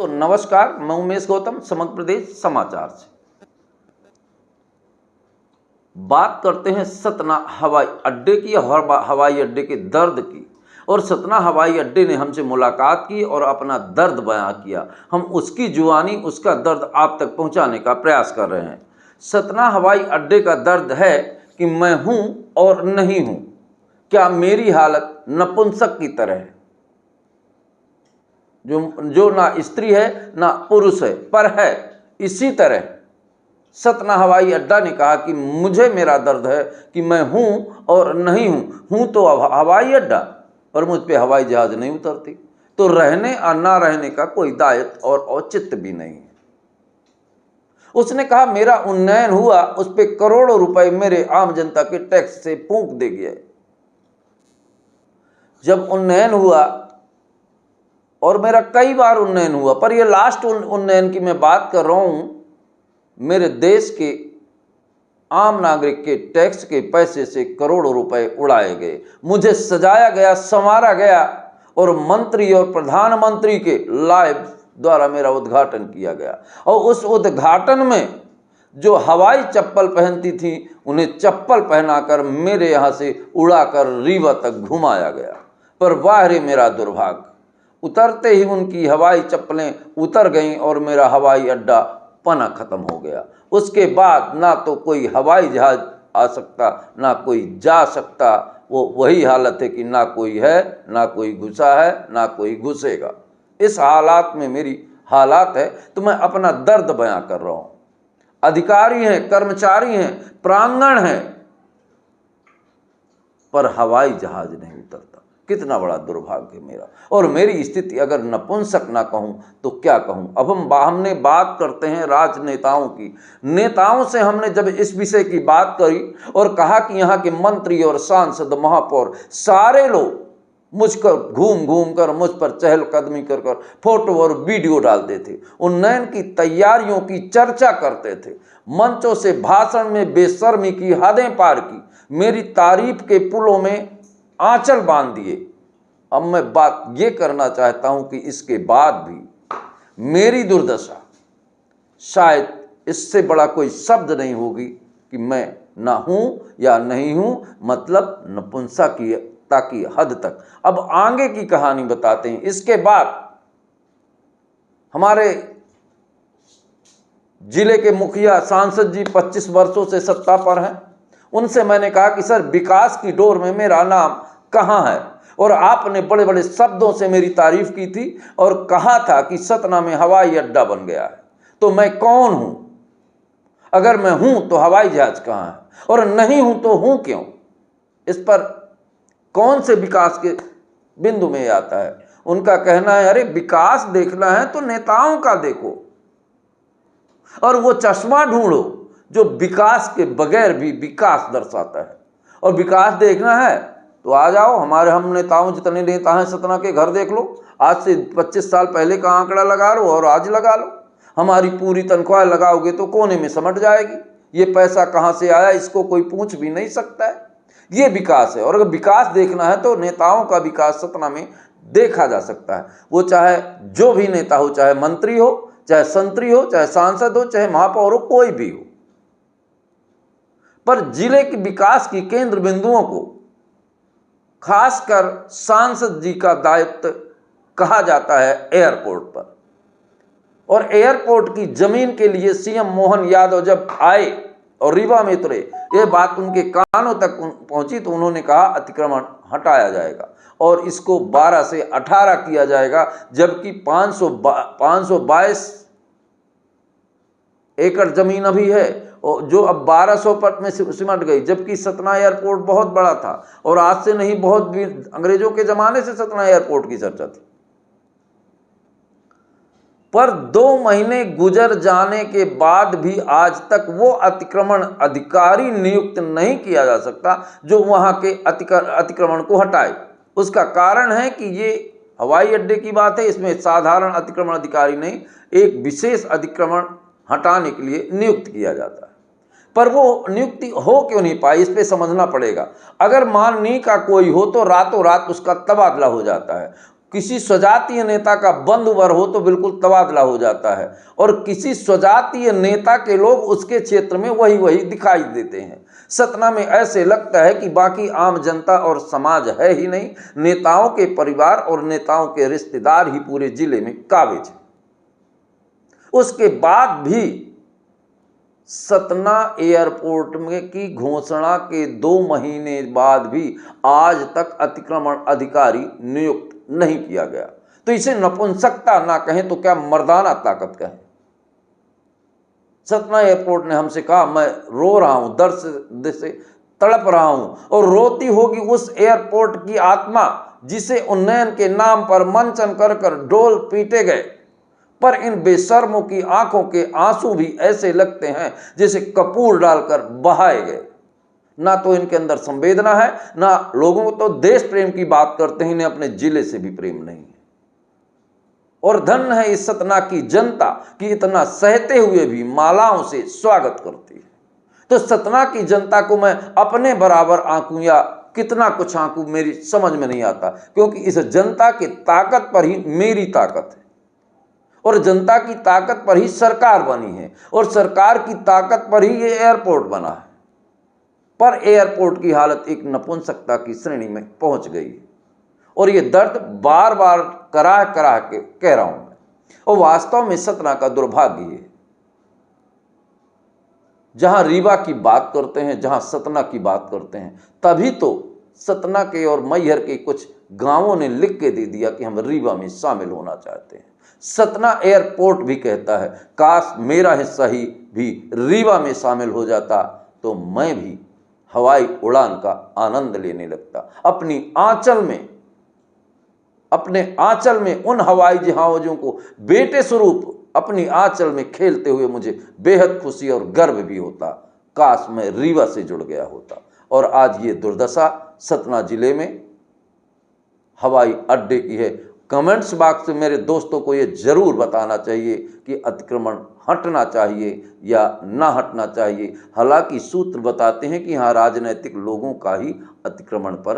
दोस्तों नमस्कार, मैं उमेश गौतम समग्र प्रदेश समाचार से बात करते हैं सतना हवाई अड्डे की और हवाई अड्डे के दर्द की। और सतना हवाई अड्डे ने हमसे मुलाकात की और अपना दर्द बयां किया। हम उसकी जुबानी उसका दर्द आप तक पहुंचाने का प्रयास कर रहे हैं। सतना हवाई अड्डे का दर्द है कि मैं हूं और नहीं हूं। क्या मेरी हालत नपुंसक की तरह है, जो ना स्त्री है ना पुरुष है, पर है इसी तरह। सतना हवाई अड्डा ने कहा कि मुझे मेरा दर्द है कि मैं हूं और नहीं हूं तो हवाई अड्डा, पर मुझ पे हवाई जहाज नहीं उतरती, तो रहने और ना रहने का कोई दायित्व और औचित्य भी नहीं है। उसने कहा मेरा उन्नयन हुआ, उस पर करोड़ों रुपए मेरे आम जनता के टैक्स से फूंक दे गए। जब उन्नयन हुआ, और मेरा कई बार उन्नयन हुआ, पर यह लास्ट उन्नयन की मैं बात कर रहा हूं, मेरे देश के आम नागरिक के टैक्स के पैसे से करोड़ों रुपए उड़ाए गए, मुझे सजाया गया, संवारा गया और मंत्री और प्रधानमंत्री के लाइव द्वारा मेरा उद्घाटन किया गया। और उस उद्घाटन में जो हवाई चप्पल पहनती थी उन्हें चप्पल पहनाकर मेरे यहाँ से उड़ाकर रीवा तक घुमाया गया। पर वाह रे मेरा दुर्भाग्य, उतरते ही उनकी हवाई चप्पलें उतर गईं और मेरा हवाई अड्डा पना खत्म हो गया। उसके बाद ना तो कोई हवाई जहाज आ सकता, ना कोई जा सकता। वो वही हालत है कि ना कोई है, ना कोई घुसा है, ना कोई घुसेगा। इस हालात में मेरी हालात है, तो मैं अपना दर्द बयां कर रहा हूं। अधिकारी हैं, कर्मचारी हैं, प्रांगण है, पर हवाई जहाज नहीं उतरता। कितना बड़ा दुर्भाग्य मेरा। और मेरी स्थिति अगर नपुंसक ना कहूं तो क्या कहूं। अब हमने बात करते हैं राजनेताओं की। नेताओं से हमने जब इस विषय की बात करी और कहा कि यहाँ के मंत्री और सांसद, महापौर सारे लोग मुझको घूम घूम कर मुझ पर चहलकदमी कर कर फोटो और वीडियो डालते थे, उन्नयन की तैयारियों की चर्चा करते थे, मंचों से भाषण में बेशर्मी की हदें पार की, मेरी तारीफ के पुलों में आंचल बांध दिए। अब मैं बात ये करना चाहता हूं कि इसके बाद भी मेरी दुर्दशा शायद इससे बड़ा कोई शब्द नहीं होगी कि मैं ना हूं या नहीं हूं, मतलब नपुंसकता की हद तक। अब आगे की कहानी बताते हैं। इसके बाद हमारे जिले के मुखिया सांसद जी 25 वर्षों से सत्ता पर हैं। उनसे मैंने कहा कि सर, विकास की डोर में मेरा नाम कहाँ है? और आपने बड़े बड़े शब्दों से मेरी तारीफ की थी और कहा था कि सतना में हवाई अड्डा बन गया है। तो मैं कौन हूं? अगर मैं हूं तो हवाई जहाज कहाँ है, और नहीं हूं तो हूं क्यों? इस पर कौन से विकास के बिंदु में आता है? उनका कहना है अरे विकास देखना है तो नेताओं का देखो और वो चश्मा ढूंढो जो विकास के बगैर भी विकास दर्शाता है। और विकास देखना है तो आ जाओ, हम नेताओं, जितने नेता हैं सतना के, घर देख लो। आज से 25 साल पहले का आंकड़ा लगा लो और आज लगा लो। हमारी पूरी तनख्वाह लगाओगे तो कोने में समट जाएगी। ये पैसा कहाँ से आया इसको कोई पूछ भी नहीं सकता है। ये विकास है। और अगर विकास देखना है तो नेताओं का विकास सतना में देखा जा सकता है। वो चाहे जो भी नेता हो, चाहे मंत्री हो, चाहे संतरी हो, चाहे सांसद हो, चाहे महापौर हो, कोई भी हो। पर जिले के विकास की केंद्र बिंदुओं को खासकर सांसद जी का दायित्व कहा जाता है एयरपोर्ट पर। और एयरपोर्ट की जमीन के लिए सीएम मोहन यादव जब आए और रीवा में उतरे, ये बात उनके कानों तक पहुंची तो उन्होंने कहा अतिक्रमण हटाया जाएगा और इसको 12 से 18 किया जाएगा, जबकि 522 एकड़ जमीन अभी है और जो अब 1200 फुट में सिमट गई। जबकि सतना एयरपोर्ट बहुत बड़ा था और आज से नहीं, बहुत भी अंग्रेजों के जमाने से सतना एयरपोर्ट की चर्चा थी। पर 2 महीने गुजर जाने के बाद भी आज तक वो अतिक्रमण अधिकारी नियुक्त नहीं किया जा सकता जो वहां के अतिक्रमण को हटाए। उसका कारण है कि ये हवाई अड्डे की बात है, इसमें साधारण अतिक्रमण अधिकारी नहीं, एक विशेष अतिक्रमण हटाने के लिए नियुक्त किया जाता है। पर वो नियुक्ति हो क्यों नहीं पाई, इस पे समझना पड़ेगा। अगर माननीय का कोई हो तो रातों रात उसका तबादला हो जाता है। किसी स्वजातीय नेता का बंधुवर हो तो बिल्कुल तबादला हो जाता है, और किसी स्वजातीय नेता के लोग उसके क्षेत्र में वही वही दिखाई देते हैं। सतना में ऐसे लगता है कि बाकी आम जनता और समाज है ही नहीं, नेताओं के परिवार और नेताओं के रिश्तेदार ही पूरे जिले में काबिज हैं। उसके बाद भी सतना एयरपोर्ट में की घोषणा के 2 महीने बाद भी आज तक अतिक्रमण अधिकारी नियुक्त नहीं किया गया। तो इसे नपुंसकता ना कहें तो क्या मर्दाना ताकत कहें। सतना एयरपोर्ट ने हमसे कहा, मैं रो रहा हूं, दर्द से तड़प रहा हूं, और रोती होगी उस एयरपोर्ट की आत्मा जिसे उन्नयन के नाम पर मंचन कर कर ढोल पीटे गए, पर इन बेशर्मों की आंखों के आंसू भी ऐसे लगते हैं जैसे कपूर डालकर बहाए गए। ना तो इनके अंदर संवेदना है, ना लोगों को तो देश प्रेम की बात करते हैं, इन्हें अपने जिले से भी प्रेम नहीं है। और धन्य है इस सतना की जनता कि इतना सहते हुए भी मालाओं से स्वागत करती है। तो सतना की जनता को मैं अपने बराबर आंकूं या कितना कुछ आंकूं, मेरी समझ में नहीं आता, क्योंकि इस जनता की ताकत पर ही मेरी ताकत है, और जनता की ताकत पर ही सरकार बनी है, और सरकार की ताकत पर ही ये एयरपोर्ट बना है। पर एयरपोर्ट की हालत एक नपुंसकता की श्रेणी में पहुंच गई है, और ये दर्द बार बार कराह कराह के कह रहा हूं मैं, और वास्तव में सतना का दुर्भाग्य है। जहां रीवा की बात करते हैं, जहां सतना की बात करते हैं, तभी तो सतना के और मैहर के कुछ गांवों ने लिख के दे दिया कि हम रीवा में शामिल होना चाहते हैं। सतना एयरपोर्ट भी कहता है, काश मेरा हिस्सा ही भी रीवा में शामिल हो जाता तो मैं भी हवाई उड़ान का आनंद लेने लगता। अपने आंचल में उन हवाई जहाजों को बेटे स्वरूप अपनी आंचल में खेलते हुए मुझे बेहद खुशी और गर्व भी होता। काश मैं रीवा से जुड़ गया होता। और आज ये दुर्दशा सतना जिले में हवाई अड्डे की है। कमेंट्स बॉक्स में मेरे दोस्तों को ये जरूर बताना चाहिए कि अतिक्रमण हटना चाहिए या ना हटना चाहिए। हालांकि सूत्र बताते हैं कि यहाँ राजनीतिक लोगों का ही अतिक्रमण पर